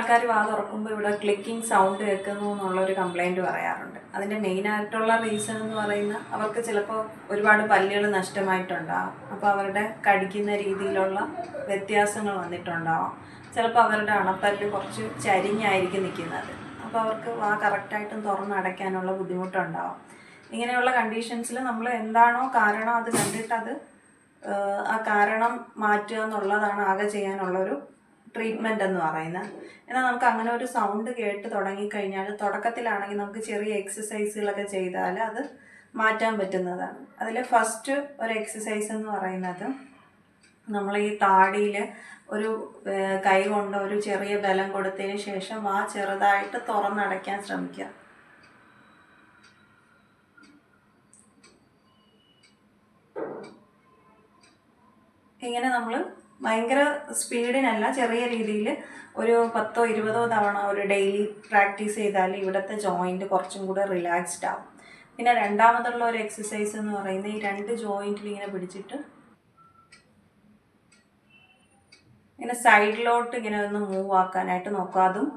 ആൾക്കാർ വാ തുറക്കുമ്പോൾ ഇവിടെ ക്ലിക്കിംഗ് സൗണ്ട് കേൾക്കുന്നു എന്നുള്ളൊരു കംപ്ലൈൻറ്റ് പറയാറുണ്ട്. അതിൻ്റെ മെയിനായിട്ടുള്ള റീസൺ എന്ന് പറയുന്ന അവർക്ക് ചിലപ്പോൾ ഒരുപാട് പല്ലുകൾ നഷ്ടമായിട്ടുണ്ടാകും. അപ്പോൾ അവരുടെ കടിക്കുന്ന രീതിയിലുള്ള വ്യത്യാസങ്ങൾ വന്നിട്ടുണ്ടാകും. ചിലപ്പോൾ അവരുടെ അണപ്പല്ല് കുറച്ച് ചരിഞ്ഞായിരിക്കും നിൽക്കുന്നത്. അപ്പോൾ അവർക്ക് വാ കറക്റ്റായിട്ടും തുറന്നടയ്ക്കാനുള്ള ബുദ്ധിമുട്ടുണ്ടാകും. ഇങ്ങനെയുള്ള കണ്ടീഷൻസിൽ നമ്മൾ എന്താണോ കാരണം അത് കണ്ടിട്ടത് ആ കാരണം മാറ്റുക എന്നുള്ളതാണ് ആകെ ചെയ്യാനുള്ളൊരു ട്രീറ്റ്മെൻറ്റ് എന്ന് പറയുന്നത്. എന്നാൽ നമുക്ക് അങ്ങനെ ഒരു സൗണ്ട് കേട്ട് തുടങ്ങിക്കഴിഞ്ഞാൽ തുടക്കത്തിലാണെങ്കിൽ നമുക്ക് ചെറിയ എക്സസൈസുകളൊക്കെ ചെയ്താൽ അത് മാറ്റാൻ പറ്റുന്നതാണ്. അതിൽ ഫസ്റ്റ് ഒരു എക്സസൈസ് എന്ന് പറയുന്നത് നമ്മൾ ഈ താടിയിൽ ഒരു കൈ കൊണ്ട് ഒരു ചെറിയ ബലം കൊടുത്തതിന് ശേഷം വാ ചെറുതായിട്ട് തുറന്നടയ്ക്കാൻ ശ്രമിക്കുക. ഇങ്ങനെ നമ്മൾ ഭയങ്കര സ്പീഡിനല്ല, ചെറിയ രീതിയിൽ ഒരു 10-20 തവണ ഒരു ഡെയിലി പ്രാക്ടീസ് ചെയ്താൽ ഇവിടുത്തെ ജോയിൻറ്റ് കുറച്ചും കൂടെ റിലാക്സ്ഡ് ആവും. പിന്നെ രണ്ടാമതുള്ള ഒരു എക്സസൈസ് എന്ന് പറയുന്നത് ഈ രണ്ട് ജോയിൻറ്റിൽ ഇങ്ങനെ പിടിച്ചിട്ട് ഇങ്ങനെ സൈഡിലോട്ട് ഇങ്ങനെ ഒന്ന് മൂവ് ആക്കാനായിട്ട് നോക്കുക. അതും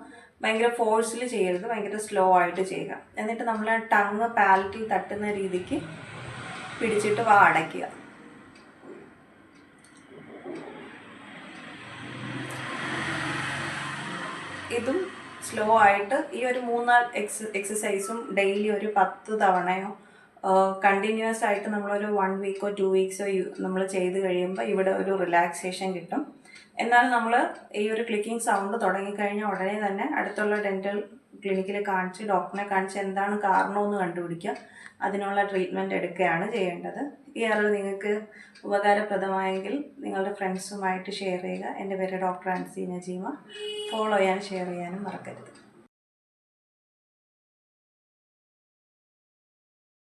ഭയങ്കര ഫോഴ്സിൽ ചെയ്യരുത്, ഭയങ്കര സ്ലോ ആയിട്ട് ചെയ്യുക. എന്നിട്ട് നമ്മൾ ടങ് പാലറ്റിൽ തട്ടുന്ന രീതിക്ക് പിടിച്ചിട്ട് വാ അടയ്ക്കുക. ഇതും സ്ലോ ആയിട്ട് ഈ ഒരു 3-4 എക്സസൈസും ഡെയിലി ഒരു 10 തവണയോ കണ്ടിന്യൂസ് ആയിട്ട് നമ്മളൊരു 1 വീക്കോ 2 വീക്സോ നമ്മൾ ചെയ്ത് കഴിയുമ്പോൾ ഇവിടെ ഒരു റിലാക്സേഷൻ കിട്ടും. എന്നാൽ നമ്മൾ ഈ ഒരു ക്ലിക്കിംഗ് സൗണ്ട് തുടങ്ങിക്കഴിഞ്ഞാൽ ഉടനെ തന്നെ അടുത്തുള്ള ഡെൻറ്റൽ ക്ലിനിക്കിൽ കാണിച്ച് ഡോക്ടറിനെ കാണിച്ച് എന്താണ് കാരണമെന്ന് കണ്ടുപിടിക്കുക, അതിനുള്ള ട്രീറ്റ്മെൻറ്റ് എടുക്കുകയാണ് ചെയ്യേണ്ടത്. ഈ അറിവ് നിങ്ങൾക്ക് ഉപകാരപ്രദമായെങ്കിൽ നിങ്ങളുടെ ഫ്രണ്ട്സുമായിട്ട് ഷെയർ ചെയ്യുക. എൻ്റെ പേര് ഡോക്ടർ ആൻസി നജീമ. ഫോളോ ചെയ്യാൻ ഷെയർ ചെയ്യാനും മറക്കരുത്.